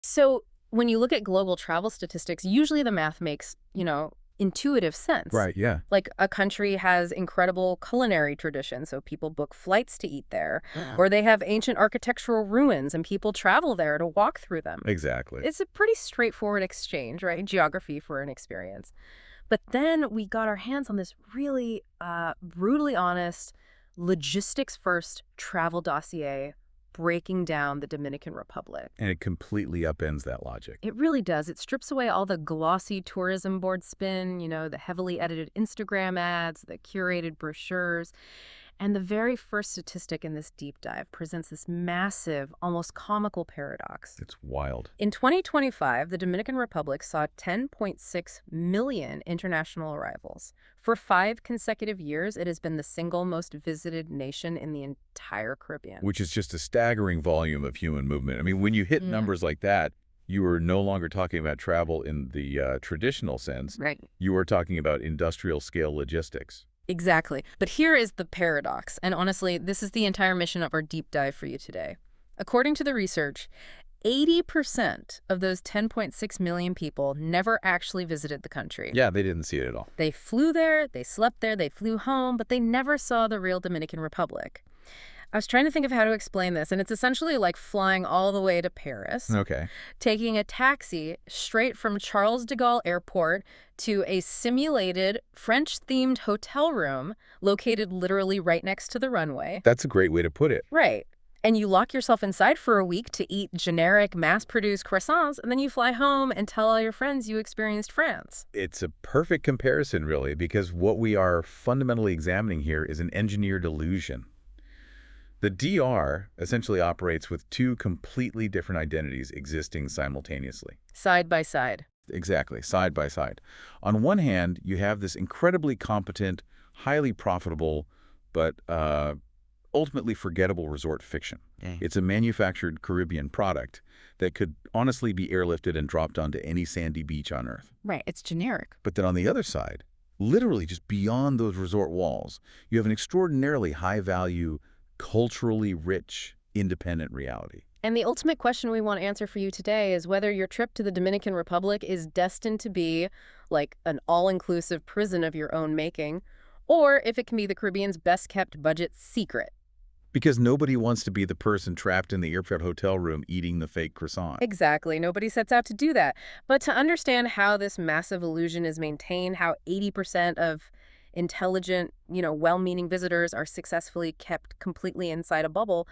So when you look at global travel statistics, usually the math makes, intuitive sense. Right, yeah. Like a country has incredible culinary traditions, so people book flights to eat there, or they have ancient architectural ruins and people travel there to walk through them. Exactly. It's a pretty straightforward exchange, right? Geography for an experience. But then we got our hands on this really brutally honest, logistics-first travel dossier breaking down the Dominican Republic. And it completely upends that logic. It really does. It strips away all the glossy tourism board spin, the heavily edited Instagram ads, the curated brochures. And the very first statistic in this deep dive presents this massive, almost comical paradox. It's wild. In 2025, the Dominican Republic saw 10.6 million international arrivals. For 5 consecutive years, it has been the single most visited nation in the entire Caribbean. Which is just a staggering volume of human movement. I mean, when you hit numbers like that, you are no longer talking about travel in the traditional sense. Right. You are talking about industrial scale logistics. Exactly. But here is the paradox. And honestly, this is the entire mission of our deep dive for you today. According to the research, 80% of those 10.6 million people never actually visited the country. Yeah, they didn't see it at all. They flew there, they slept there, they flew home, but they never saw the real Dominican Republic. I was trying to think of how to explain this, and it's essentially like flying all the way to Paris, Okay. taking a taxi straight from Charles de Gaulle Airport to a simulated French-themed hotel room located literally right next to the runway. That's a great way to put it. Right. And you lock yourself inside for a week to eat generic, mass-produced croissants, and then you fly home and tell all your friends you experienced France. It's a perfect comparison, really, because what we are fundamentally examining here is an engineered illusion. The DR essentially operates with 2 completely different identities existing simultaneously. Side by side. Exactly, side by side. On one hand, you have this incredibly competent, highly profitable, but ultimately forgettable resort fiction. It's a manufactured Caribbean product that could honestly be airlifted and dropped onto any sandy beach on Earth. Right, it's generic. But then on the other side, literally just beyond those resort walls, you have an extraordinarily high-value, culturally rich, independent reality. And the ultimate question we want to answer for you today is whether your trip to the Dominican Republic is destined to be like an all-inclusive prison of your own making, or if it can be the Caribbean's best-kept budget secret. Because nobody wants to be the person trapped in the airport hotel room eating the fake croissant. Exactly. Nobody sets out to do that. But to understand how this massive illusion is maintained, how 80% of intelligent, well-meaning visitors are successfully kept completely inside a bubble,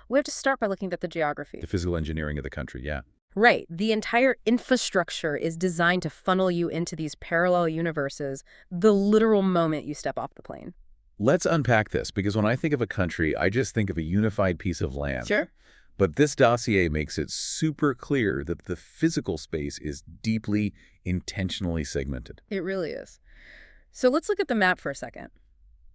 we have to start by looking at the geography. The physical engineering of the country, yeah. Right. The entire infrastructure is designed to funnel you into these parallel universes the literal moment you step off the plane. Let's unpack this, because when I think of a country, I just think of a unified piece of land. Sure. But this dossier makes it super clear that the physical space is deeply, intentionally segmented. It really is. So let's look at the map for a second.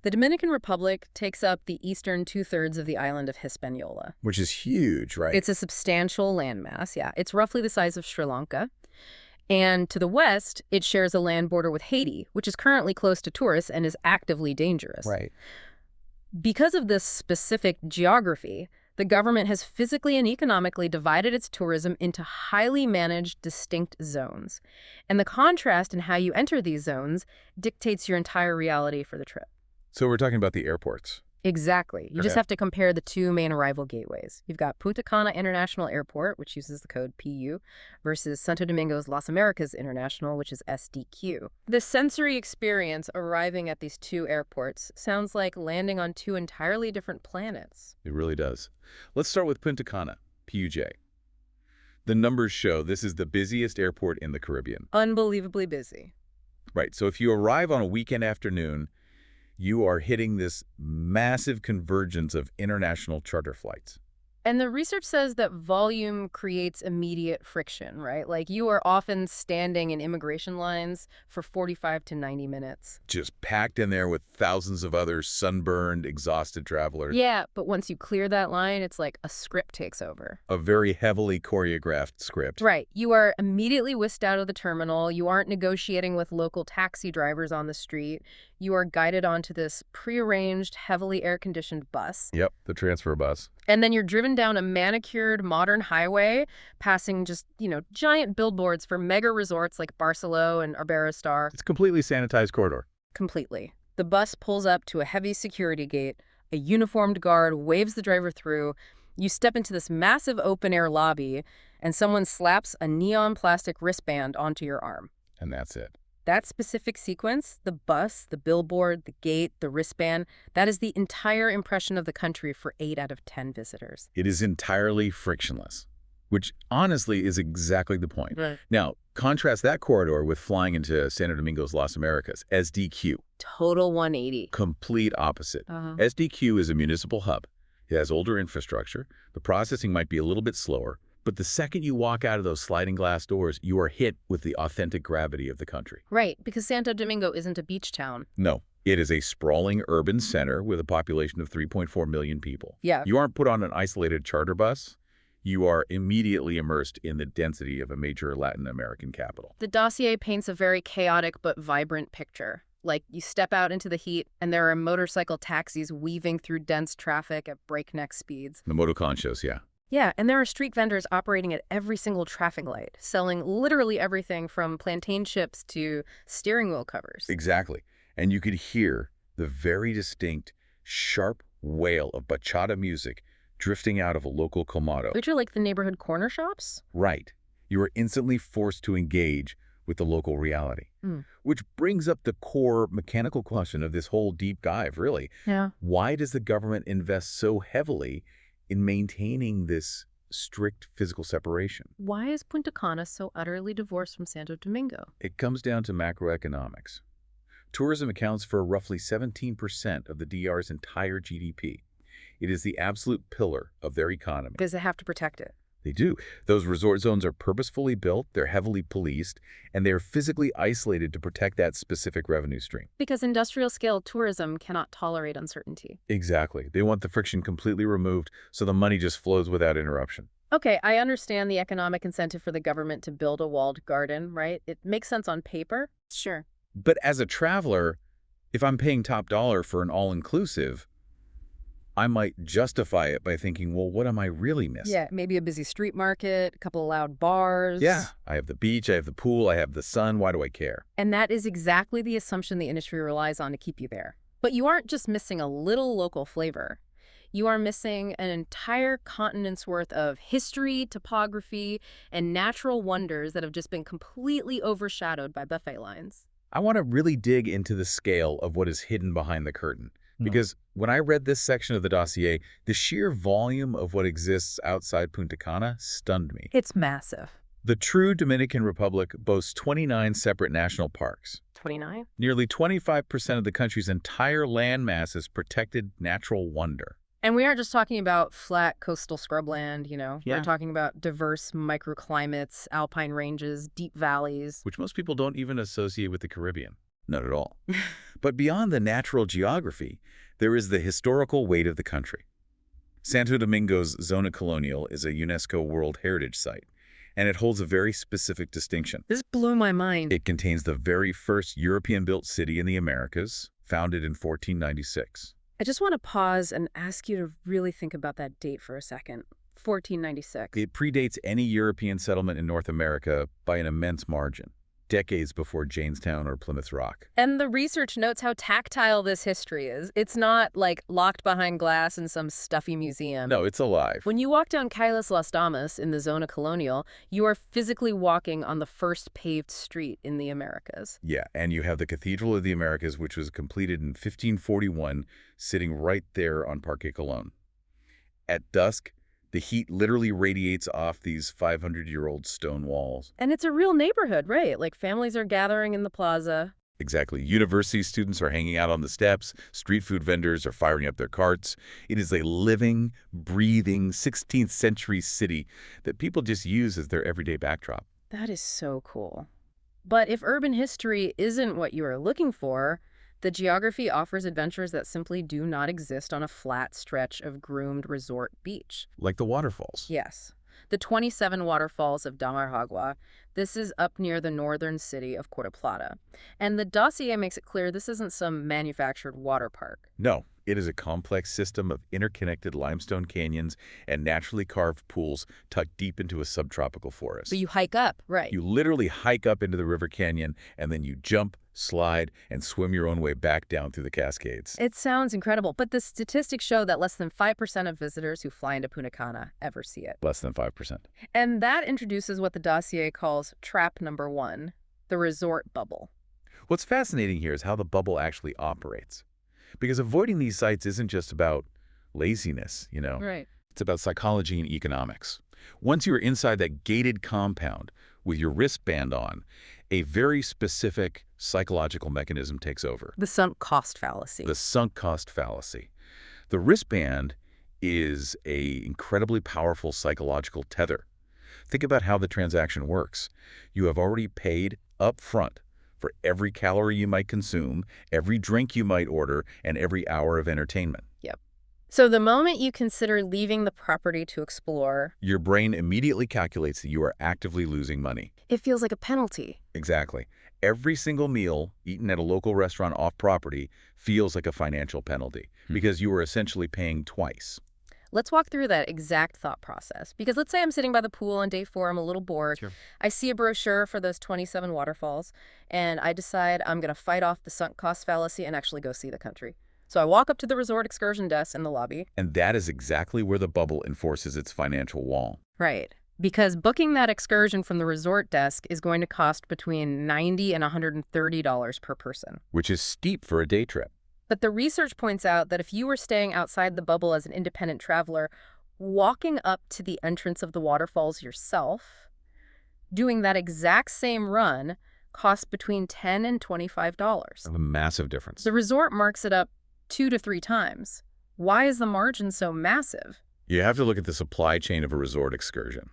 The Dominican Republic takes up the eastern 2/3 of the island of Hispaniola. Which is huge, right? It's a substantial landmass, yeah. It's roughly the size of Sri Lanka. And to the west, it shares a land border with Haiti, which is currently close to tourists and is actively dangerous. Right. Because of this specific geography, the government has physically and economically divided its tourism into highly managed, distinct zones. And the contrast in how you enter these zones dictates your entire reality for the trip. So we're talking about the airports. Exactly. You just Okay. have to compare the 2 main arrival gateways. You've got Punta Cana International Airport, which uses the code PU, versus Santo Domingo's Las Americas International, which is SDQ. The sensory experience arriving at these 2 airports sounds like landing on 2 entirely different planets. It really does. Let's start with Punta Cana, PUJ. The numbers show this is the busiest airport in the Caribbean. Unbelievably busy. Right, so if you arrive on a weekend afternoon, you are hitting this massive convergence of international charter flights. And the research says that volume creates immediate friction, right? Like you are often standing in immigration lines for 45 to 90 minutes. Just packed in there with thousands of other sunburned, exhausted travelers. Yeah, but once you clear that line, it's like a script takes over. A very heavily choreographed script. Right. You are immediately whisked out of the terminal. You aren't negotiating with local taxi drivers on the street. You are guided onto this prearranged, heavily air-conditioned bus. Yep, the transfer bus. And then you're driven down a manicured modern highway, passing just, giant billboards for mega resorts like Barceló and Iberostar. It's a completely sanitized corridor. Completely. The bus pulls up to a heavy security gate. A uniformed guard waves the driver through. You step into this massive open-air lobby, and someone slaps a neon plastic wristband onto your arm. And that's it. That specific sequence, the bus, the billboard, the gate, the wristband, that is the entire impression of the country for 8 out of 10 visitors. It is entirely frictionless, which honestly is exactly the point. Right. Now, contrast that corridor with flying into Santo Domingo's Las Americas, SDQ. Total 180. Complete opposite. SDQ is a municipal hub. It has older infrastructure. The processing might be a little bit slower. But the second you walk out of those sliding glass doors, you are hit with the authentic gravity of the country. Right, because Santo Domingo isn't a beach town. No, it is a sprawling urban center with a population of 3.4 million people. Yeah. You aren't put on an isolated charter bus. You are immediately immersed in the density of a major Latin American capital. The dossier paints a very chaotic but vibrant picture. Like, you step out into the heat, and there are motorcycle taxis weaving through dense traffic at breakneck speeds. The motoconchos, yeah. Yeah, and there are street vendors operating at every single traffic light, selling literally everything from plantain chips to steering wheel covers. Exactly. And you could hear the very distinct, sharp wail of bachata music drifting out of a local colmado. Which are like the neighborhood corner shops? Right. You are instantly forced to engage with the local reality. Which brings up the core mechanical question of this whole deep dive, really. Yeah. Why does the government invest so heavily in maintaining this strict physical separation? Why is Punta Cana so utterly divorced from Santo Domingo? It comes down to macroeconomics. Tourism accounts for roughly 17% of the DR's entire GDP. It is the absolute pillar of their economy. Because they have to protect it. They do. Those resort zones are purposefully built, they're heavily policed, and they're physically isolated to protect that specific revenue stream. Because industrial-scale tourism cannot tolerate uncertainty. Exactly. They want the friction completely removed so the money just flows without interruption. Okay, I understand the economic incentive for the government to build a walled garden, right? It makes sense on paper. Sure. But as a traveler, if I'm paying top dollar for an all-inclusive, I might justify it by thinking, well, what am I really missing? Yeah, maybe a busy street market, a couple of loud bars. Yeah, I have the beach, I have the pool, I have the sun. Why do I care? And that is exactly the assumption the industry relies on to keep you there. But you aren't just missing a little local flavor. You are missing an entire continent's worth of history, topography, and natural wonders that have just been completely overshadowed by buffet lines. I want to really dig into the scale of what is hidden behind the curtain. Because when I read this section of the dossier, the sheer volume of what exists outside Punta Cana stunned me. It's massive. The true Dominican Republic boasts 29 separate national parks. 29? Nearly 25% of the country's entire landmass is protected natural wonder. And we aren't just talking about flat coastal scrubland, Yeah. We're talking about diverse microclimates, alpine ranges, deep valleys. Which most people don't even associate with the Caribbean. Not at all. But beyond the natural geography, there is the historical weight of the country. Santo Domingo's Zona Colonial is a UNESCO World Heritage Site, and it holds a very specific distinction. This blew my mind. It contains the very first European-built city in the Americas, founded in 1496. I just want to pause and ask you to really think about that date for a second. 1496. It predates any European settlement in North America by an immense margin, decades before Jamestown or Plymouth Rock. And the research notes how tactile this history is. It's not like locked behind glass in some stuffy museum. No, it's alive. When you walk down Calles Las Damas in the Zona Colonial, you are physically walking on the first paved street in the Americas. Yeah, and you have the Cathedral of the Americas, which was completed in 1541, sitting right there on Parque Colón. At dusk, the heat literally radiates off these 500-year-old stone walls. And it's a real neighborhood, right? Like families are gathering in the plaza. Exactly. University students are hanging out on the steps. Street food vendors are firing up their carts. It is a living, breathing 16th century city that people just use as their everyday backdrop. That is so cool. But if urban history isn't what you are looking for, the geography offers adventures that simply do not exist on a flat stretch of groomed resort beach. Like the waterfalls. Yes. the 27 waterfalls of Damaragua. This is up near the northern city of Puerto Plata. And the dossier makes it clear this isn't some manufactured water park. No, it is a complex system of interconnected limestone canyons and naturally carved pools tucked deep into a subtropical forest. But you hike up, right? You literally hike up into the river canyon, and then you jump, slide, and swim your own way back down through the Cascades. It sounds incredible, but the statistics show that less than 5% of visitors who fly into Punta Cana ever see it. Less than 5%. And that introduces what the dossier calls trap number 1, the resort bubble. What's fascinating here is how the bubble actually operates. Because avoiding these sites isn't just about laziness, Right. It's about psychology and economics. Once you're inside that gated compound with your wristband on, a very specific psychological mechanism takes over. The sunk cost fallacy. The sunk cost fallacy. The wristband is an incredibly powerful psychological tether. Think about how the transaction works. You have already paid up front for every calorie you might consume, every drink you might order, and every hour of entertainment. Yep. So the moment you consider leaving the property to explore, your brain immediately calculates that you are actively losing money. it feels like a penalty. Exactly. Every single meal eaten at a local restaurant off-property feels like a financial penalty because you are essentially paying twice. Let's walk through that exact thought process. Because let's say I'm sitting by the pool on day 4, I'm a little bored. Sure. I see a brochure for those 27 waterfalls, and I decide I'm going to fight off the sunk cost fallacy and actually go see the country. So I walk up to the resort excursion desk in the lobby. And that is exactly where the bubble enforces its financial wall. Right. Because booking that excursion from the resort desk is going to cost between $90 and $130 per person. Which is steep for a day trip. But the research points out that if you were staying outside the bubble as an independent traveler, walking up to the entrance of the waterfalls yourself, doing that exact same run, costs between $10 and $25. A massive difference. The resort marks it up 2 to 3 times. Why is the margin so massive? You have to look at the supply chain of a resort excursion.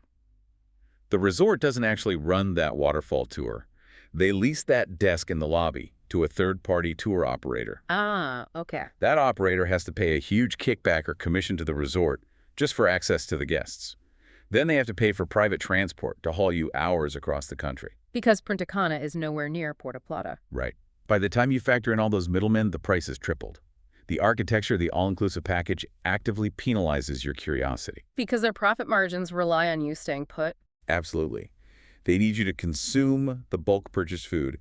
The resort doesn't actually run that waterfall tour. They lease that desk in the lobby to a third-party tour operator. Ah, okay. That operator has to pay a huge kickback or commission to the resort just for access to the guests. Then they have to pay for private transport to haul you hours across the country. Because Punta Cana is nowhere near Puerto Plata. Right. By the time you factor in all those middlemen, the price is tripled. The architecture of the all-inclusive package actively penalizes your curiosity. Because their profit margins rely on you staying put. Absolutely. They need you to consume the bulk purchased food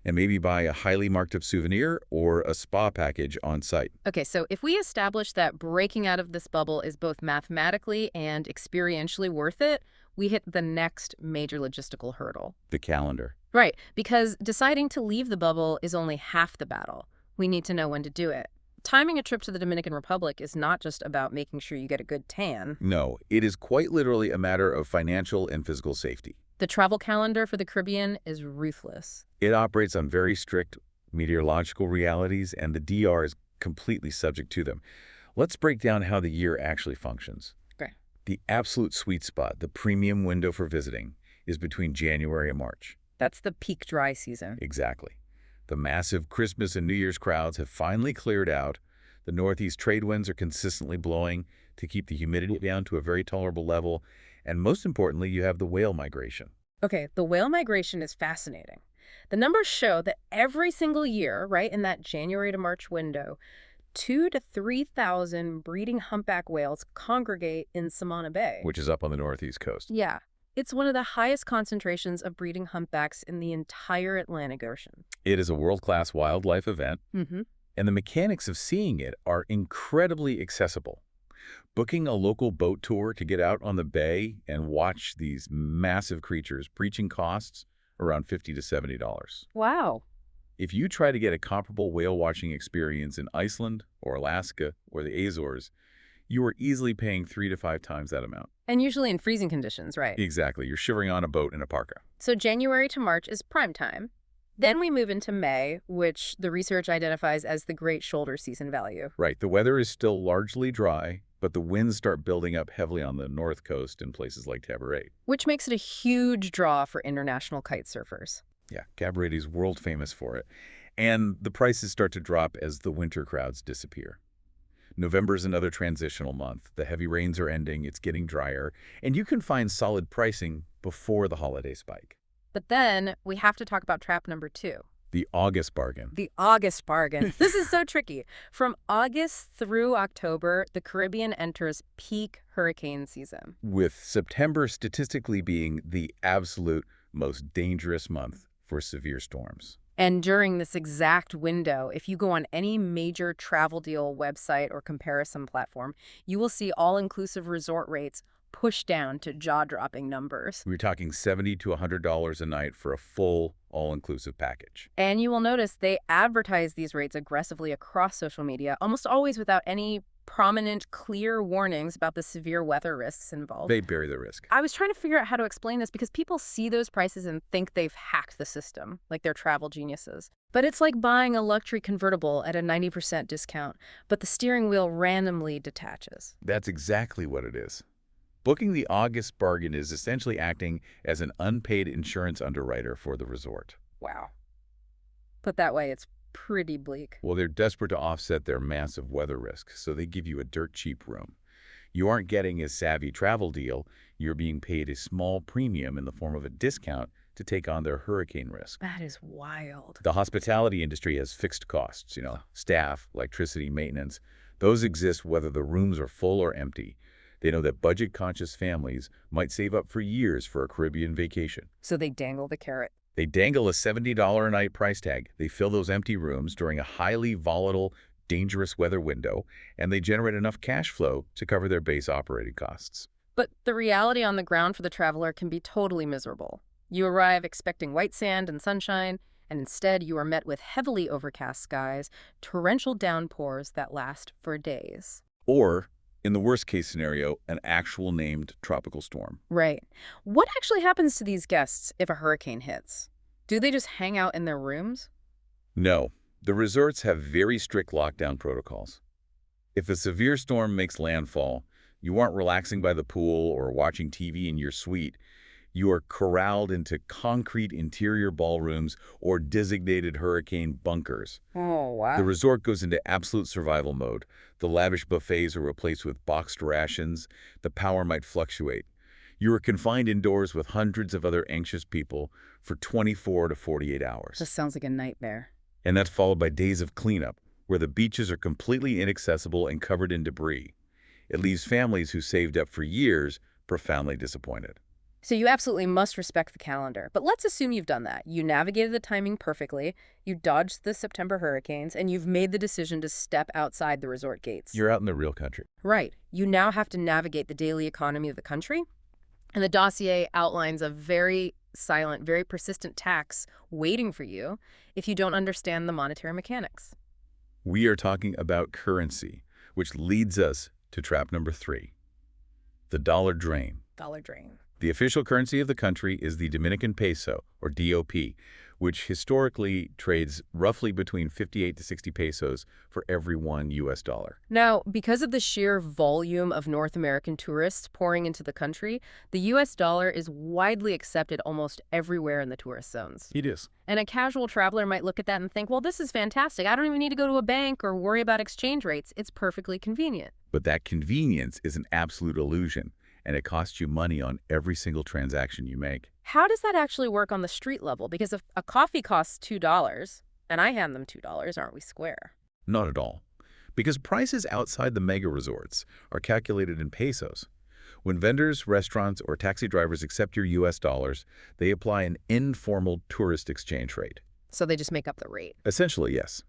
and maybe buy a highly marked up souvenir or a spa package on site. Okay, so if we establish that breaking out of this bubble is both mathematically and experientially worth it, we hit the next major logistical hurdle. The calendar. Right, because deciding to leave the bubble is only half the battle. We need to know when to do it. Timing a trip to the Dominican Republic is not just about making sure you get a good tan. No, it is quite literally a matter of financial and physical safety. The travel calendar for the Caribbean is ruthless. It operates on very strict meteorological realities, and the DR is completely subject to them. Let's break down how the year actually functions. Okay. The absolute sweet spot, the premium window for visiting, is between January and March. That's the peak dry season. Exactly. The massive Christmas and New Year's crowds have finally cleared out. The northeast trade winds are consistently blowing to keep the humidity down to a very tolerable level. And most importantly, you have the whale migration. Okay, the whale migration is fascinating. The numbers show that every single year, right in that January to March window, 2,000 to 3,000 breeding humpback whales congregate in Samana Bay. Which is up on the northeast coast. Yeah. It's one of the highest concentrations of breeding humpbacks in the entire Atlantic Ocean. It is a world-class wildlife event, Mm-hmm. and the mechanics of seeing it are incredibly accessible. Booking a local boat tour to get out on the bay and watch these massive creatures breaching costs around $50 to $70. Wow. If you try to get a comparable whale watching experience in Iceland or Alaska or the Azores, you are easily paying 3 to 5 times that amount. And usually in freezing conditions, right? Exactly. You're shivering on a boat in a parka. So January to March is prime time. Then we move into May, which the research identifies as the great shoulder season value. Right. The weather is still largely dry, but the winds start building up heavily on the north coast in places like Tabaret. Which makes it a huge draw for international kite surfers. Yeah, Cabaret is world famous for it. And the prices start to drop as the winter crowds disappear. November's another transitional month. The heavy rains are ending, it's getting drier, and you can find solid pricing before the holiday spike. But then we have to talk about trap number 2. The August bargain. The August bargain. This is so tricky. From August through October, the Caribbean enters peak hurricane season. With September statistically being the absolute most dangerous month for severe storms. And during this exact window, if you go on any major travel deal website or comparison platform, you will see all-inclusive resort rates pushed down to jaw-dropping numbers. We're talking $70 to $100 a night for a full, all-inclusive package. And you will notice they advertise these rates aggressively across social media, almost always without any prominent, clear warnings about the severe weather risks involved. They bury the risk. I was trying to figure out how to explain this because people see those prices and think they've hacked the system, like they're travel geniuses. But it's like buying a luxury convertible at a 90% discount, but the steering wheel randomly detaches. That's exactly what it is. Booking the August bargain is essentially acting as an unpaid insurance underwriter for the resort. Wow. Put that way, it's pretty bleak. Well, they're desperate to offset their massive weather risk, so they give you a dirt cheap room. You aren't getting a savvy travel deal, you're being paid a small premium in the form of a discount to take on their hurricane risk. That is wild. The hospitality industry has fixed costs, staff, electricity, maintenance. Those exist whether the rooms are full or empty. They know that budget-conscious families might save up for years for a Caribbean vacation. So they dangle the carrot. They dangle a $70 a night price tag. They fill those empty rooms during a highly volatile, dangerous weather window, and they generate enough cash flow to cover their base operating costs. But the reality on the ground for the traveler can be totally miserable. You arrive expecting white sand and sunshine, and instead you are met with heavily overcast skies, torrential downpours that last for days. Or, in the worst-case scenario, an actual named tropical storm. Right. What actually happens to these guests if a hurricane hits? Do they just hang out in their rooms? No. The resorts have very strict lockdown protocols. If a severe storm makes landfall, you aren't relaxing by the pool or watching TV in your suite. You are corralled into concrete interior ballrooms or designated hurricane bunkers. Oh, wow. The resort goes into absolute survival mode. The lavish buffets are replaced with boxed rations. The power might fluctuate. You are confined indoors with hundreds of other anxious people for 24 to 48 hours. This sounds like a nightmare. And that's followed by days of cleanup, where the beaches are completely inaccessible and covered in debris. It leaves families who saved up for years profoundly disappointed. So you absolutely must respect the calendar. But let's assume you've done that. You navigated the timing perfectly, you dodged the September hurricanes, and you've made the decision to step outside the resort gates. You're out in the real country. Right. You now have to navigate the daily economy of the country. And the dossier outlines a very silent, very persistent tax waiting for you if you don't understand the monetary mechanics. We are talking about currency, which leads us to trap number 3, the dollar drain. Dollar drain. The official currency of the country is the Dominican peso, or DOP, which historically trades roughly between 58 to 60 pesos for every $1 US. Now, because of the sheer volume of North American tourists pouring into the country, the US dollar is widely accepted almost everywhere in the tourist zones. It is. And a casual traveler might look at that and think, well, this is fantastic. I don't even need to go to a bank or worry about exchange rates. It's perfectly convenient. But that convenience is an absolute illusion, and it costs you money on every single transaction you make. How does that actually work on the street level? Because if a coffee costs $2 and I hand them $2, aren't we square? Not at all. Because prices outside the mega resorts are calculated in pesos. When vendors, restaurants, or taxi drivers accept your US dollars, they apply an informal tourist exchange rate. So they just make up the rate. Essentially, yes.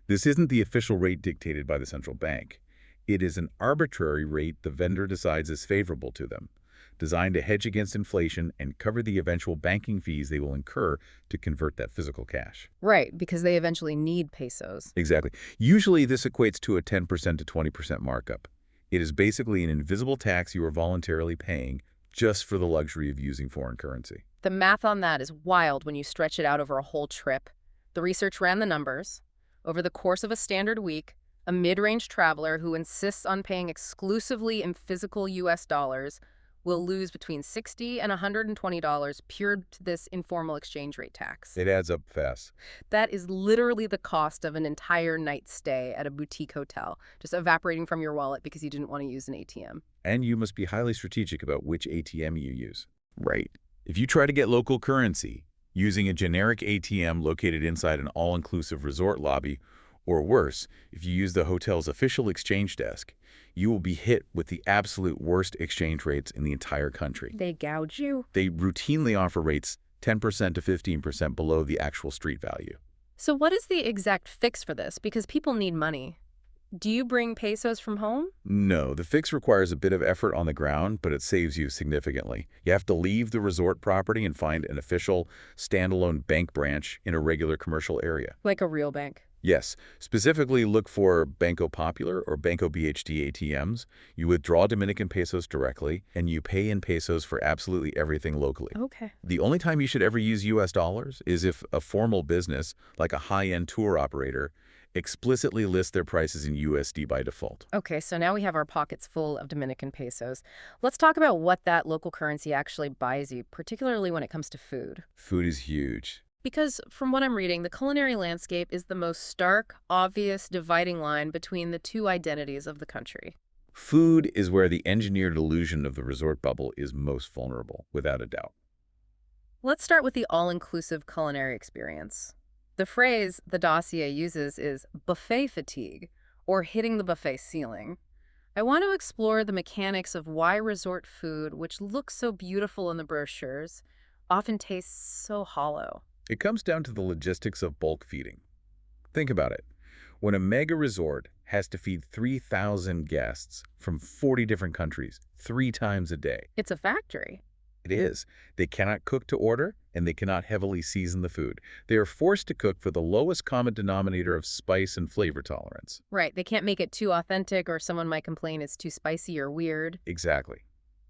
This isn't the official rate dictated by the central bank. It is an arbitrary rate the vendor decides is favorable to them, designed to hedge against inflation and cover the eventual banking fees they will incur to convert that physical cash. Right, because they eventually need pesos. Exactly. Usually this equates to a 10% to 20% markup. It is basically an invisible tax you are voluntarily paying just for the luxury of using foreign currency. The math on that is wild when you stretch it out over a whole trip. The research ran the numbers. Over the course of a standard week, a mid-range traveler who insists on paying exclusively in physical US dollars will lose between $60 and $120 pure to this informal exchange rate tax. It adds up fast. That is literally the cost of an entire night's stay at a boutique hotel, just evaporating from your wallet because you didn't want to use an ATM. And you must be highly strategic about which ATM you use. Right. If you try to get local currency using a generic ATM located inside an all-inclusive resort lobby, or worse, if you use the hotel's official exchange desk, you will be hit with the absolute worst exchange rates in the entire country. They gouge you. They routinely offer rates 10% to 15% below the actual street value. So what is the exact fix for this? Because people need money. Do you bring pesos from home? No, the fix requires a bit of effort on the ground, but it saves you significantly. You have to leave the resort property and find an official, standalone bank branch in a regular commercial area. Like a real bank. Yes, specifically look for Banco Popular or Banco BHD ATMs. You withdraw Dominican pesos directly, and you pay in pesos for absolutely everything locally. Okay. The only time you should ever use US dollars is if a formal business, like a high-end tour operator, explicitly lists their prices in USD by default. Okay, so now we have our pockets full of Dominican pesos. Let's talk about what that local currency actually buys you, particularly when it comes to food. Food is huge. Because from what I'm reading, the culinary landscape is the most stark, obvious dividing line between the two identities of the country. Food is where the engineered illusion of the resort bubble is most vulnerable, without a doubt. Let's start with the all-inclusive culinary experience. The phrase the dossier uses is buffet fatigue, or hitting the buffet ceiling. I want to explore the mechanics of why resort food, which looks so beautiful in the brochures, often tastes so hollow. It comes down to the logistics of bulk feeding. Think about it. When a mega resort has to feed 3,000 guests from 40 different countries 3 times a day. It's a factory. It is. They cannot cook to order, and they cannot heavily season the food. They are forced to cook for the lowest common denominator of spice and flavor tolerance. Right, they can't make it too authentic or someone might complain it's too spicy or weird. Exactly.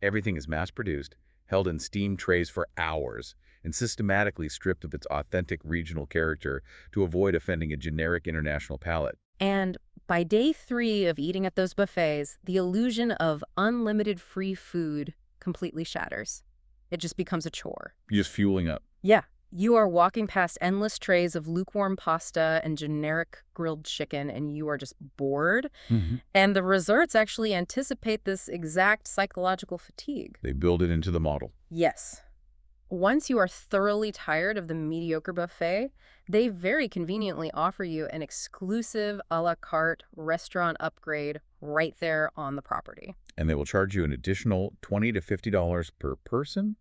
Everything is mass-produced, held in steam trays for hours, and systematically stripped of its authentic regional character to avoid offending a generic international palate. And by day 3 of eating at those buffets, the illusion of unlimited free food completely shatters. It just becomes a chore. You're just fueling up. Yeah. You are walking past endless trays of lukewarm pasta and generic grilled chicken, and you are just bored. And the resorts actually anticipate this exact psychological fatigue. They build it into the model. Yes. Once you are thoroughly tired of the mediocre buffet, they very conveniently offer you an exclusive a la carte restaurant upgrade right there on the property. And they will charge you an additional $20 to $50 per person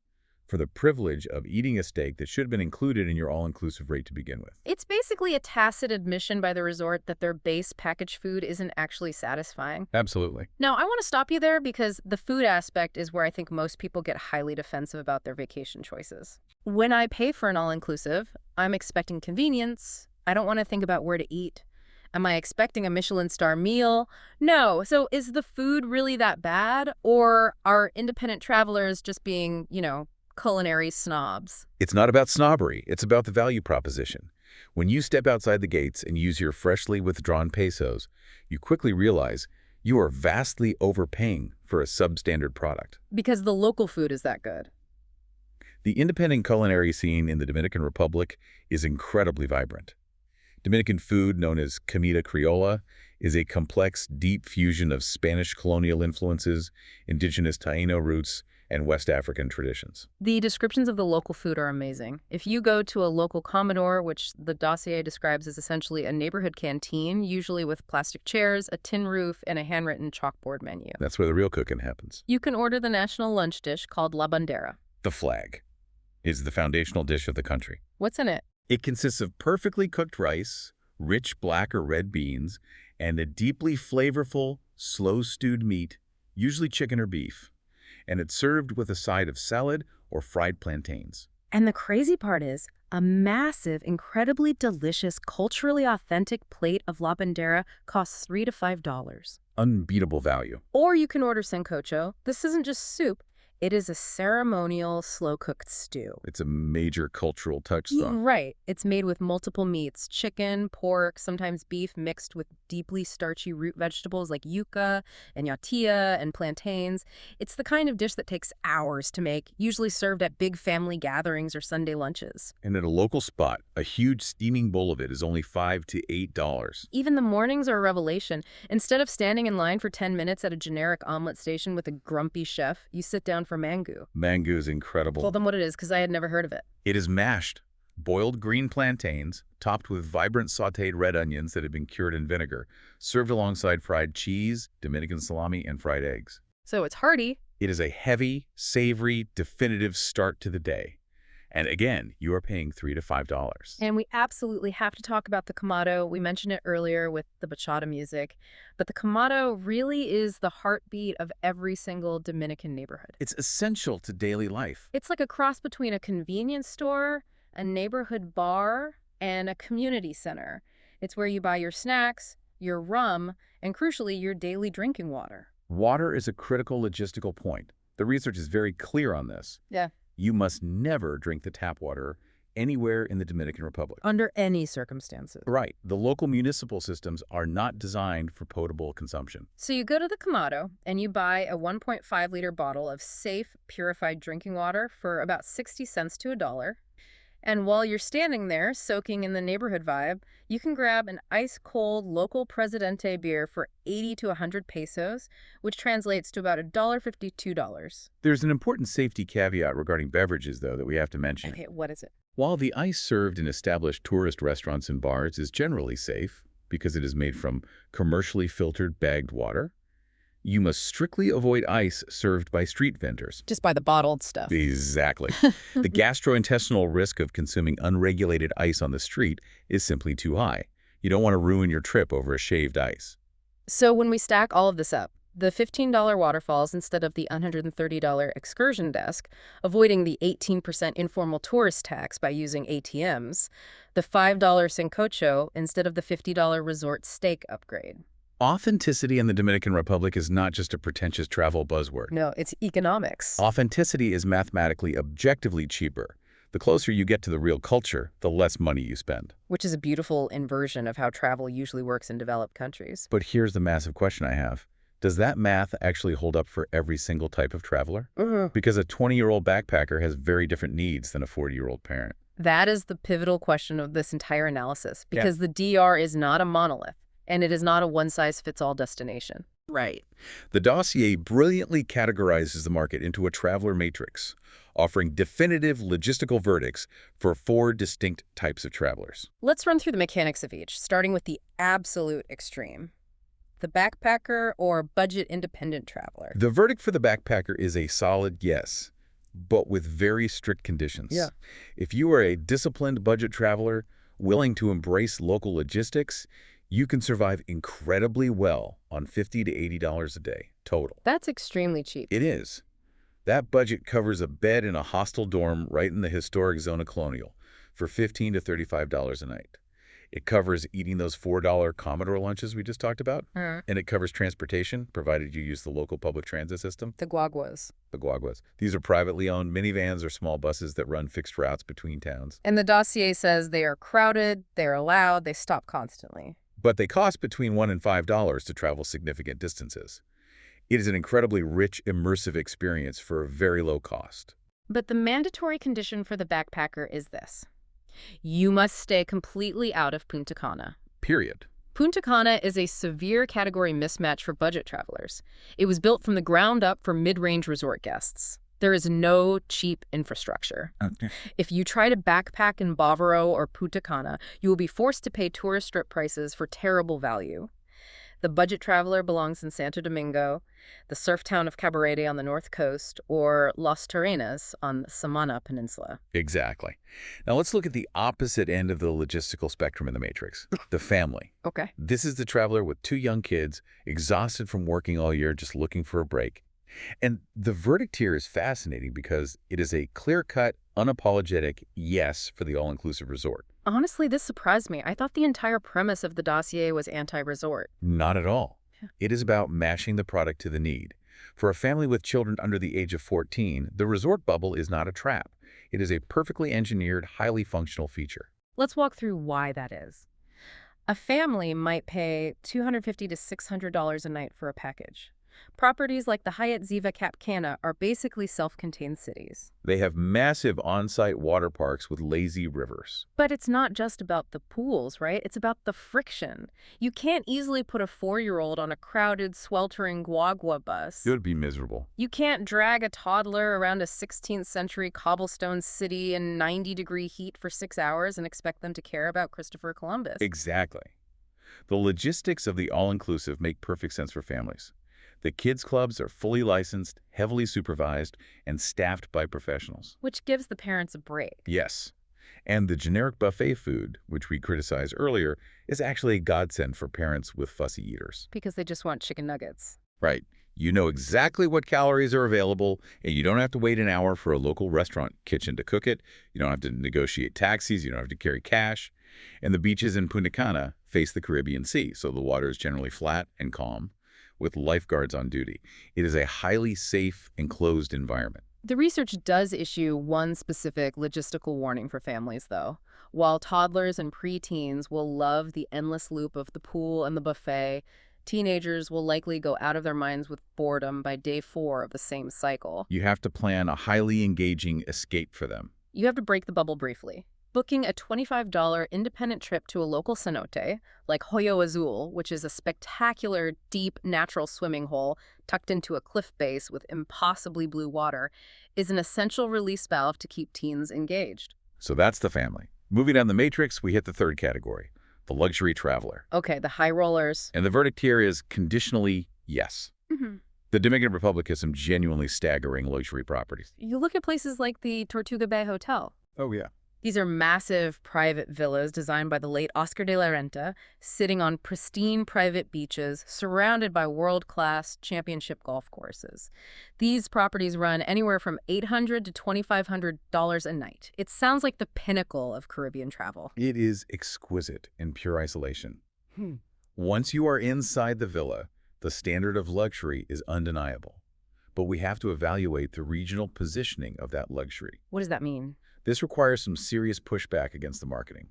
for the privilege of eating a steak that should have been included in your all-inclusive rate to begin with. It's basically a tacit admission by the resort that their base packaged food isn't actually satisfying. Absolutely. Now, I want to stop you there because the food aspect is where I think most people get highly defensive about their vacation choices. When I pay for an all-inclusive, I'm expecting convenience. I don't want to think about where to eat. Am I expecting a Michelin star meal? No. So is the food really that bad? Or are independent travelers just being, culinary snobs? It's not about snobbery. It's about the value proposition. When you step outside the gates and use your freshly withdrawn pesos, you quickly realize you are vastly overpaying for a substandard product. Because the local food is that good. The independent culinary scene in the Dominican Republic is incredibly vibrant. Dominican food, known as comida criolla, is a complex, deep fusion of Spanish colonial influences, indigenous Taino roots, and West African traditions. The descriptions of the local food are amazing. If you go to a local comedor, which the dossier describes as essentially a neighborhood canteen, usually with plastic chairs, a tin roof, and a handwritten chalkboard menu. That's where the real cooking happens. You can order the national lunch dish called la bandera. The flag is the foundational dish of the country. What's in it? It consists of perfectly cooked rice, rich black or red beans, and a deeply flavorful, slow-stewed meat, usually chicken or beef. And it's served with a side of salad or fried plantains. And the crazy part is, a massive, incredibly delicious, culturally authentic plate of la bandera costs $3 to $5. Unbeatable value. Or you can order sancocho. This isn't just soup. It is a ceremonial, slow-cooked stew. It's a major cultural touchstone. Right. It's made with multiple meats, chicken, pork, sometimes beef, mixed with deeply starchy root vegetables like yuca and yatia and plantains. It's the kind of dish that takes hours to make, usually served at big family gatherings or Sunday lunches. And at a local spot, a huge steaming bowl of it is only $5 to $8. Even the mornings are a revelation. Instead of standing in line for 10 minutes at a generic omelet station with a grumpy chef, you sit down for mango. Mango is incredible. Told them what it is because I had never heard of it. It is mashed, boiled green plantains, topped with vibrant sautéed red onions that have been cured in vinegar, served alongside fried cheese, Dominican salami, and fried eggs. So it's hearty. It is a heavy, savory, definitive start to the day. And again, you are paying $3 to $5. And we absolutely have to talk about the kamado. We mentioned it earlier with the bachata music, but the kamado really is the heartbeat of every single Dominican neighborhood. It's essential to daily life. It's like a cross between a convenience store, a neighborhood bar, and a community center. It's where you buy your snacks, your rum, and crucially, your daily drinking water. Water is a critical logistical point. The research is very clear on this. Yeah. You must never drink the tap water anywhere in the Dominican Republic. Under any circumstances. Right. The local municipal systems are not designed for potable consumption. So you go to the kamado and you buy a 1.5-liter bottle of safe, purified drinking water for about 60 cents to $1. And while you're standing there, soaking in the neighborhood vibe, you can grab an ice-cold local Presidente beer for 80 to 100 pesos, which translates to about $1.52. There's an important safety caveat regarding beverages, though, that we have to mention. Okay, what is it? While the ice served in established tourist restaurants and bars is generally safe because it is made from commercially filtered bagged water, you must strictly avoid ice served by street vendors. Just by the bottled stuff. Exactly. The gastrointestinal risk of consuming unregulated ice on the street is simply too high. You don't want to ruin your trip over a shaved ice. So when we stack all of this up, the $15 waterfalls instead of the $130 excursion desk, avoiding the 18% informal tourist tax by using ATMs, the $5 sancocho instead of the $50 resort steak upgrade. Authenticity in the Dominican Republic is not just a pretentious travel buzzword. No, it's economics. Authenticity is mathematically objectively cheaper. The closer you get to the real culture, the less money you spend. Which is a beautiful inversion of how travel usually works in developed countries. But here's the massive question I have. Does that math actually hold up for every single type of traveler? Because a 20-year-old backpacker has very different needs than a 40-year-old parent. That is the pivotal question of this entire analysis, because the DR is not a monolith. And it is not a one-size-fits-all destination. Right. The dossier brilliantly categorizes the market into a traveler matrix, offering definitive logistical verdicts for 4 distinct types of travelers. Let's run through the mechanics of each, starting with the absolute extreme. The backpacker or budget-independent traveler. The verdict for the backpacker is a solid yes, but with very strict conditions. Yeah. If you are a disciplined budget traveler, willing to embrace local logistics, you can survive incredibly well on $50 to $80 a day total. That's extremely cheap. It is. That budget covers a bed in a hostel dorm right in the historic Zona Colonial for $15 to $35 a night. It covers eating those $4 Commodore lunches we just talked about, and it covers transportation, provided you use the local public transit system. The guaguas. The guaguas. These are privately owned minivans or small buses that run fixed routes between towns. And the dossier says they are crowded, they're loud, they stop constantly. But they cost between $1 and $5 to travel significant distances. It is an incredibly rich, immersive experience for a very low cost. But the mandatory condition for the backpacker is this. You must stay completely out of Punta Cana. Period. Punta Cana is a severe category mismatch for budget travelers. It was built from the ground up for mid-range resort guests. There is no cheap infrastructure. Okay. If you try to backpack in Bávaro or Punta Cana, you will be forced to pay tourist strip prices for terrible value. The budget traveler belongs in Santo Domingo, the surf town of Cabarete on the north coast, or Las Terrenas on the Samana Peninsula. Exactly. Now let's look at the opposite end of the logistical spectrum in the matrix, the family. Okay. This is the traveler with 2 young kids, exhausted from working all year, just looking for a break. And the verdict here is fascinating because it is a clear-cut, unapologetic yes for the all-inclusive resort. Honestly, this surprised me. I thought the entire premise of the dossier was anti-resort. Not at all. It is about matching the product to the need. For a family with children under the age of 14, the resort bubble is not a trap. It is a perfectly engineered, highly functional feature. Let's walk through why that is. A family might pay $250 to $600 a night for a package. Properties like the Hyatt Ziva Cap Cana are basically self-contained cities. They have massive on-site water parks with lazy rivers. But it's not just about the pools, right? It's about the friction. You can't easily put a 4-year-old on a crowded, sweltering guagua bus. It would be miserable. You can't drag a toddler around a 16th century cobblestone city in 90-degree heat for 6 hours and expect them to care about Christopher Columbus. Exactly. The logistics of the all-inclusive make perfect sense for families. The kids' clubs are fully licensed, heavily supervised, and staffed by professionals. Which gives the parents a break. Yes. And the generic buffet food, which we criticized earlier, is actually a godsend for parents with fussy eaters. Because they just want chicken nuggets. Right. You know exactly what calories are available, and you don't have to wait an hour for a local restaurant kitchen to cook it. You don't have to negotiate taxis. You don't have to carry cash. And the beaches in Punta Cana face the Caribbean Sea, so the water is generally flat and calm, with lifeguards on duty. It is a highly safe, enclosed environment. The research does issue one specific logistical warning for families, though. While toddlers and preteens will love the endless loop of the pool and the buffet, teenagers will likely go out of their minds with boredom by day 4 of the same cycle. You have to plan a highly engaging escape for them. You have to break the bubble briefly. Booking a $25 independent trip to a local cenote, like Hoyo Azul, which is a spectacular, deep, natural swimming hole tucked into a cliff base with impossibly blue water, is an essential release valve to keep teens engaged. So that's the family. Moving down the matrix, we hit the third category, the luxury traveler. Okay, the high rollers. And the verdict here is conditionally yes. Mm-hmm. The Dominican Republic has some genuinely staggering luxury properties. You look at places like the Tortuga Bay Hotel. Oh, yeah. These are massive private villas designed by the late Oscar de la Renta, sitting on pristine private beaches, surrounded by world-class championship golf courses. These properties run anywhere from $800 to $2,500 a night. It sounds like the pinnacle of Caribbean travel. It is exquisite in pure isolation. Once you are inside the villa, the standard of luxury is undeniable. But we have to evaluate the regional positioning of that luxury. What does that mean? This requires some serious pushback against the marketing.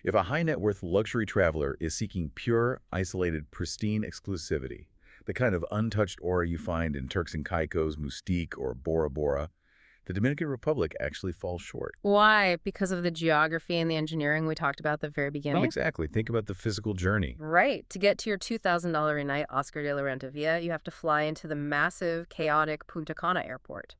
If a high-net-worth luxury traveler is seeking pure, isolated, pristine exclusivity, the kind of untouched aura you find in Turks and Caicos, Mustique, or Bora Bora, the Dominican Republic actually falls short. Why? Because of the geography and the engineering we talked about at the very beginning? Well, exactly. Think about the physical journey. Right. To get to your $2,000 a night Oscar de la Renta Villa, you have to fly into the massive, chaotic Punta Cana airport.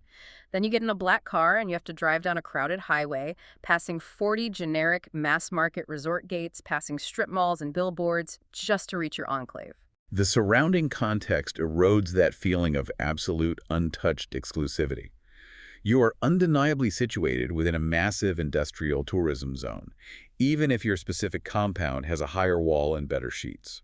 Then you get in a black car and you have to drive down a crowded highway, passing 40 generic mass-market resort gates, passing strip malls and billboards, just to reach your enclave. The surrounding context erodes that feeling of absolute, untouched exclusivity. You are undeniably situated within a massive industrial tourism zone, even if your specific compound has a higher wall and better sheets.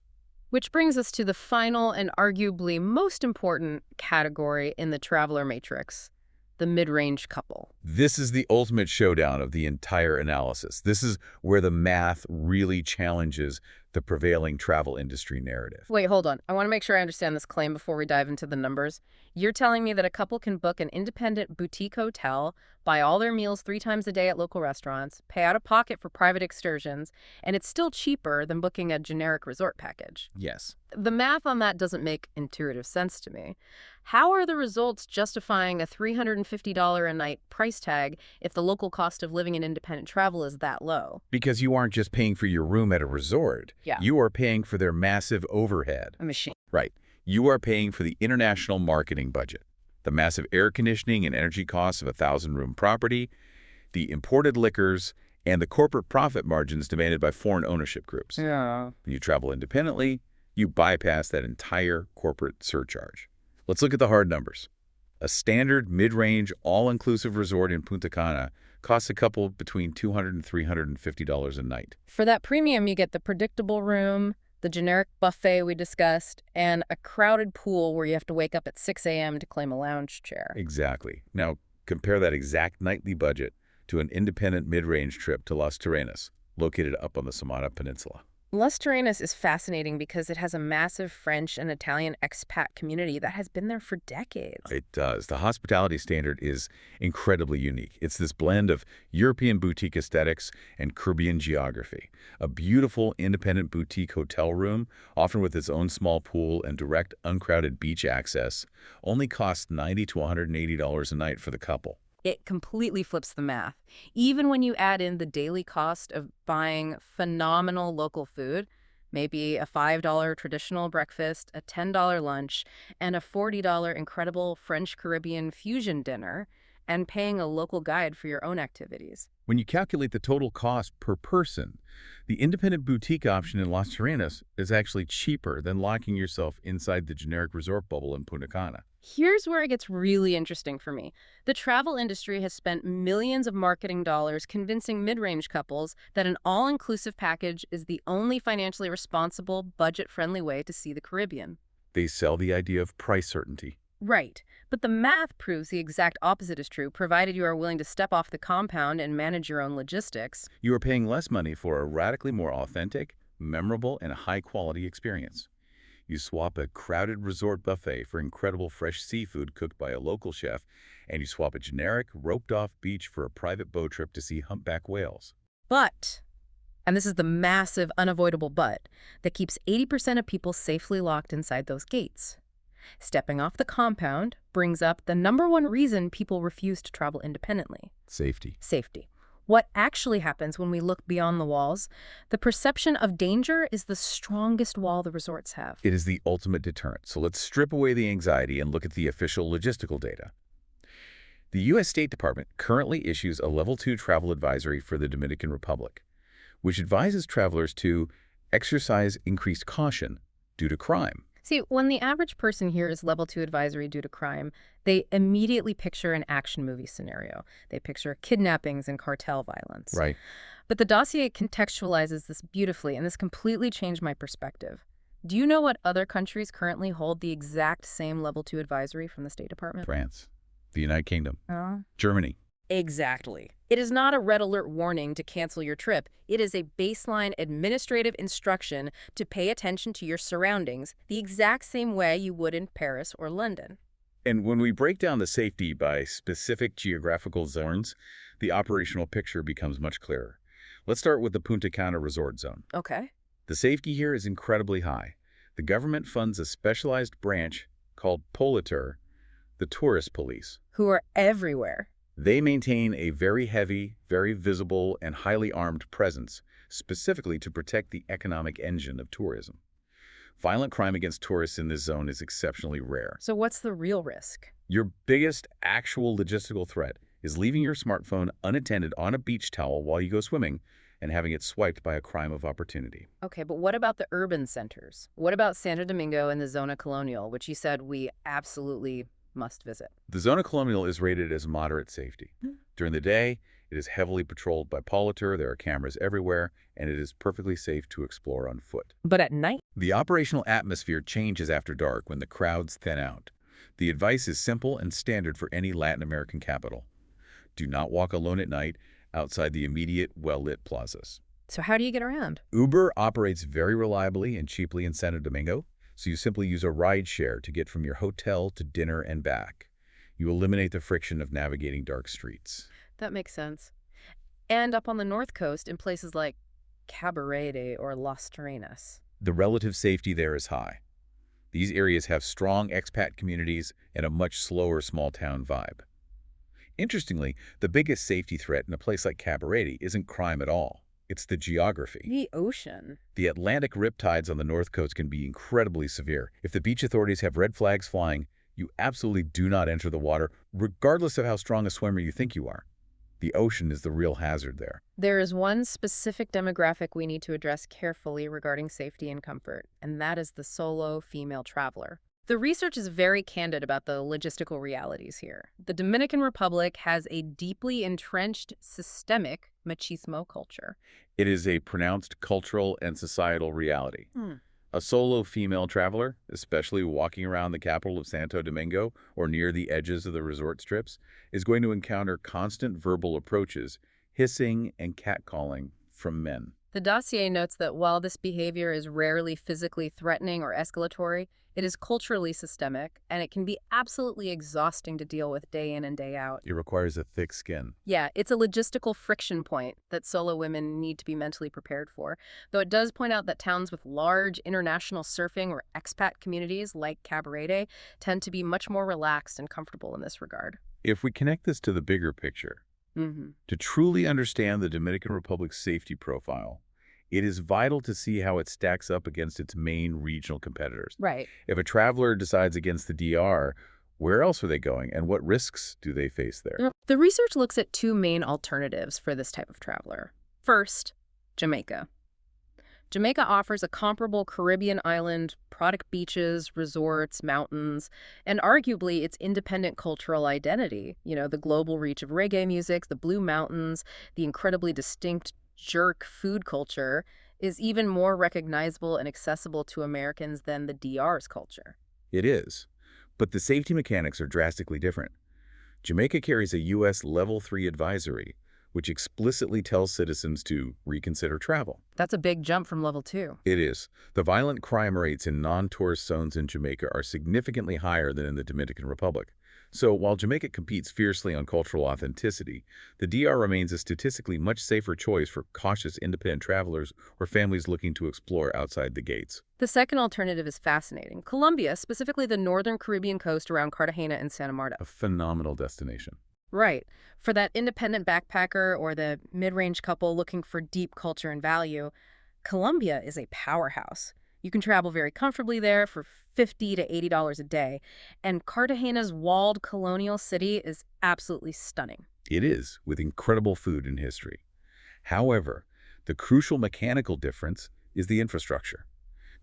Which brings us to the final and arguably most important category in the traveler matrix, the mid-range couple. This is the ultimate showdown of the entire analysis. This is where the math really challenges the prevailing travel industry narrative. Wait, hold on. I want to make sure I understand this claim before we dive into the numbers. You're telling me that a couple can book an independent boutique hotel, buy all their meals 3 times a day at local restaurants, pay out of pocket for private excursions, and it's still cheaper than booking a generic resort package. Yes. The math on that doesn't make intuitive sense to me. How are the results justifying a $350 a night price tag if the local cost of living in independent travel is that low? Because you aren't just paying for your room at a resort. Yeah. You are paying for their massive overhead. A machine. Right. You are paying for the international marketing budget, the massive air conditioning and energy costs of a 1,000-room property, the imported liquors, and the corporate profit margins demanded by foreign ownership groups. Yeah. When you travel independently, you bypass that entire corporate surcharge. Let's look at the hard numbers. A standard mid-range, all-inclusive resort in Punta Cana costs a couple between $200 and $350 a night. For that premium, you get the predictable room, the generic buffet we discussed, and a crowded pool where you have to wake up at 6 a.m. to claim a lounge chair. Exactly. Now, compare that exact nightly budget to an independent mid-range trip to Las Terrenas, located up on the Samana Peninsula. Las Terrenas is fascinating because it has a massive French and Italian expat community that has been there for decades. It does. The hospitality standard is incredibly unique. It's this blend of European boutique aesthetics and Caribbean geography. A beautiful, independent boutique hotel room, often with its own small pool and direct, uncrowded beach access, only costs $90 to $180 a night for the couple. It completely flips the math. Even when you add in the daily cost of buying phenomenal local food, maybe a $5 traditional breakfast, a $10 lunch, and a $40 incredible French Caribbean fusion dinner, and paying a local guide for your own activities. When you calculate the total cost per person, the independent boutique option in Las Terrenas is actually cheaper than locking yourself inside the generic resort bubble in Punta Cana. Here's where it gets really interesting for me. The travel industry has spent millions of marketing dollars convincing mid-range couples that an all-inclusive package is the only financially responsible, budget-friendly way to see the Caribbean. They sell the idea of price certainty. Right. But the math proves the exact opposite is true, provided you are willing to step off the compound and manage your own logistics. You are paying less money for a radically more authentic, memorable, and high-quality experience. You swap a crowded resort buffet for incredible fresh seafood cooked by a local chef, and you swap a generic, roped-off beach for a private boat trip to see humpback whales. But, and this is the massive, unavoidable but, that keeps 80% of people safely locked inside those gates. Stepping off the compound brings up the #1 reason people refuse to travel independently. Safety. Safety. What actually happens when we look beyond the walls? The perception of danger is the strongest wall the resorts have. It is the ultimate deterrent. So let's strip away the anxiety and look at the official logistical data. The U.S. State Department currently issues a Level 2 travel advisory for the Dominican Republic, which advises travelers to exercise increased caution due to crime. See, when the average person hears Level 2 advisory due to crime, they immediately picture an action movie scenario. They picture kidnappings and cartel violence. Right. But the dossier contextualizes this beautifully, and this completely changed my perspective. Do you know what other countries currently hold the exact same Level 2 advisory from the State Department? France, the United Kingdom, Oh. Germany. Exactly. It is not a red alert warning to cancel your trip. It is a baseline administrative instruction to pay attention to your surroundings the exact same way you would in Paris or London. And when we break down the safety by specific geographical zones, the operational picture becomes much clearer. Let's start with the Punta Cana resort zone. Okay. The safety here is incredibly high. The government funds a specialized branch called Politur, the tourist police. Who are everywhere. They maintain a very heavy, very visible, and highly armed presence, specifically to protect the economic engine of tourism. Violent crime against tourists in this zone is exceptionally rare. So what's the real risk? Your biggest actual logistical threat is leaving your smartphone unattended on a beach towel while you go swimming and having it swiped by a crime of opportunity. Okay, but what about the urban centers? What about Santo Domingo and the Zona Colonial, which you said we absolutely must visit? The Zona Colonial is rated as moderate safety. During the day, it is heavily patrolled by Politur, there are cameras everywhere, and it is perfectly safe to explore on foot. But at night? The operational atmosphere changes after dark when the crowds thin out. The advice is simple and standard for any Latin American capital. Do not walk alone at night outside the immediate, well-lit plazas. So how do you get around? Uber operates very reliably and cheaply in Santo Domingo, so you simply use a ride share to get from your hotel to dinner and back. You eliminate the friction of navigating dark streets. That makes sense. And up on the North Coast, in places like Cabarete or Las Terrenas. The relative safety there is high. These areas have strong expat communities and a much slower small-town vibe. Interestingly, the biggest safety threat in a place like Cabarete isn't crime at all. It's the geography. The ocean. The Atlantic riptides on the North Coast can be incredibly severe. If the beach authorities have red flags flying, you absolutely do not enter the water, regardless of how strong a swimmer you think you are. The ocean is the real hazard there. There is one specific demographic we need to address carefully regarding safety and comfort, and that is the solo female traveler. The research is very candid about the logistical realities here. The Dominican Republic has a deeply entrenched systemic machismo culture. It is a pronounced cultural and societal reality. A solo female traveler, especially walking around the capital of Santo Domingo or near the edges of the resort strips, is going to encounter constant verbal approaches, hissing and catcalling from men. The dossier notes that while this behavior is rarely physically threatening or escalatory, it is culturally systemic, and it can be absolutely exhausting to deal with day in and day out. It requires a thick skin. Yeah, it's a logistical friction point that solo women need to be mentally prepared for, though it does point out that towns with large international surfing or expat communities like Cabarete tend to be much more relaxed and comfortable in this regard. If we connect this to the bigger picture, to truly understand the Dominican Republic's safety profile, it is vital to see how it stacks up against its main regional competitors. Right. If a traveler decides against the DR, where else are they going and what risks do they face there? The research looks at two main alternatives for this type of traveler. First, Jamaica. Jamaica offers a comparable Caribbean island, product beaches, resorts, mountains, and arguably its independent cultural identity. You know, the global reach of reggae music, the Blue Mountains, the incredibly distinct jerk food culture is even more recognizable and accessible to Americans than the DR's culture. It is, but the safety mechanics are drastically different. Jamaica carries a U.S. Level 3 advisory, which explicitly tells citizens to reconsider travel. That's a big jump from level 2. It is. The violent crime rates in non-tourist zones in Jamaica are significantly higher than in the Dominican Republic. So while Jamaica competes fiercely on cultural authenticity, the DR remains a statistically much safer choice for cautious independent travelers or families looking to explore outside the gates. The second alternative is fascinating. Colombia, specifically the northern Caribbean coast around Cartagena and Santa Marta. A phenomenal destination. Right. For that independent backpacker or the mid-range couple looking for deep culture and value, Colombia is a powerhouse. You can travel very comfortably there for $50 to $80 a day, and Cartagena's walled colonial city is absolutely stunning. It is, with incredible food and history. However, the crucial mechanical difference is the infrastructure.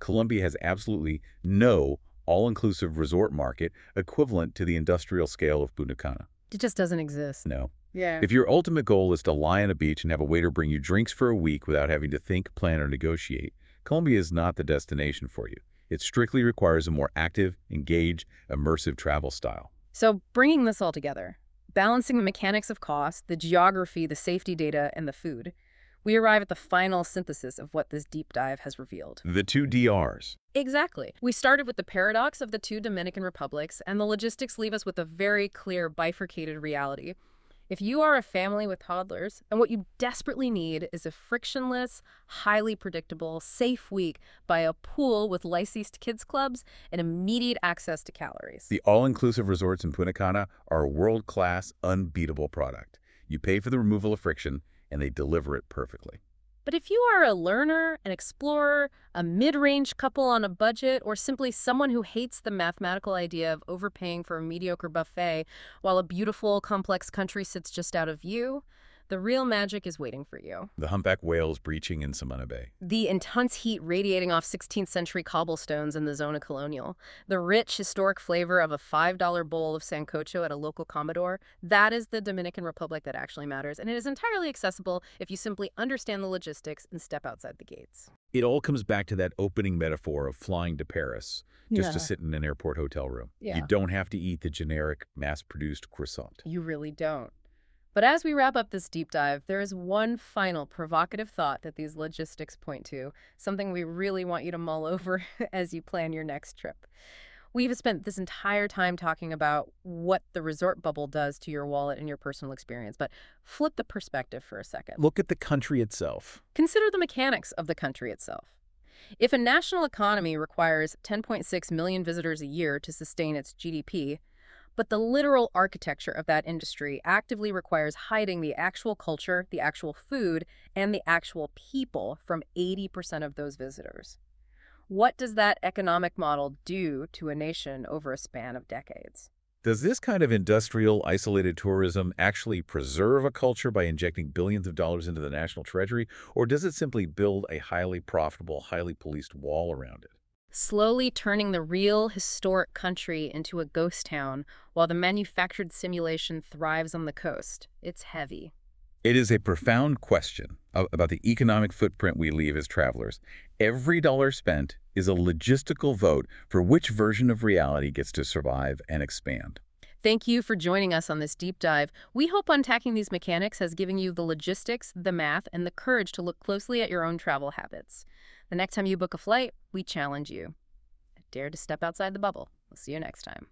Colombia has absolutely no all-inclusive resort market equivalent to the industrial scale of Punta Cana. It just doesn't exist. No. Yeah. If your ultimate goal is to lie on a beach and have a waiter bring you drinks for a week without having to think, plan, or negotiate, Colombia is not the destination for you. It strictly requires a more active, engaged, immersive travel style. So bringing this all together, balancing the mechanics of cost, the geography, the safety data, and the food, we arrive at the final synthesis of what this deep dive has revealed. The two DRs. Exactly. We started with the paradox of the two Dominican republics, and the logistics leave us with a very clear bifurcated reality. If you are a family with toddlers, and what you desperately need is a frictionless, highly predictable, safe week by a pool with licensed kids clubs and immediate access to calories. The all-inclusive resorts in Punta Cana are a world-class, unbeatable product. You pay for the removal of friction, and they deliver it perfectly. But if you are a learner, an explorer, a mid-range couple on a budget, or simply someone who hates the mathematical idea of overpaying for a mediocre buffet while a beautiful, complex country sits just out of view, the real magic is waiting for you. The humpback whales breaching in Samana Bay. The intense heat radiating off 16th century cobblestones in the Zona Colonial. The rich, historic flavor of a $5 bowl of sancocho at a local Commodore. That is the Dominican Republic that actually matters, and it is entirely accessible if you simply understand the logistics and step outside the gates. It all comes back to that opening metaphor of flying to Paris just to sit in an airport hotel room. Yeah. You don't have to eat the generic, mass-produced croissant. You really don't. But as we wrap up this deep dive, there is one final provocative thought that these logistics point to, something we really want you to mull over as you plan your next trip. We've spent this entire time talking about what the resort bubble does to your wallet and your personal experience, but flip the perspective for a second. Look at the country itself. Consider the mechanics of the country itself. If a national economy requires 10.6 million visitors a year to sustain its GDP, but the literal architecture of that industry actively requires hiding the actual culture, the actual food, and the actual people from 80% of those visitors. What does that economic model do to a nation over a span of decades? Does this kind of industrial, isolated tourism actually preserve a culture by injecting billions of dollars into the national treasury, or does it simply build a highly profitable, highly policed wall around it? Slowly turning the real historic country into a ghost town while the manufactured simulation thrives on the coast. It's heavy. It is a profound question about the economic footprint we leave as travelers. Every dollar spent is a logistical vote for which version of reality gets to survive and expand. Thank you for joining us on this deep dive. We hope unpacking these mechanics has given you the logistics, the math, and the courage to look closely at your own travel habits. The next time you book a flight, we challenge you. Dare to step outside the bubble. We'll see you next time.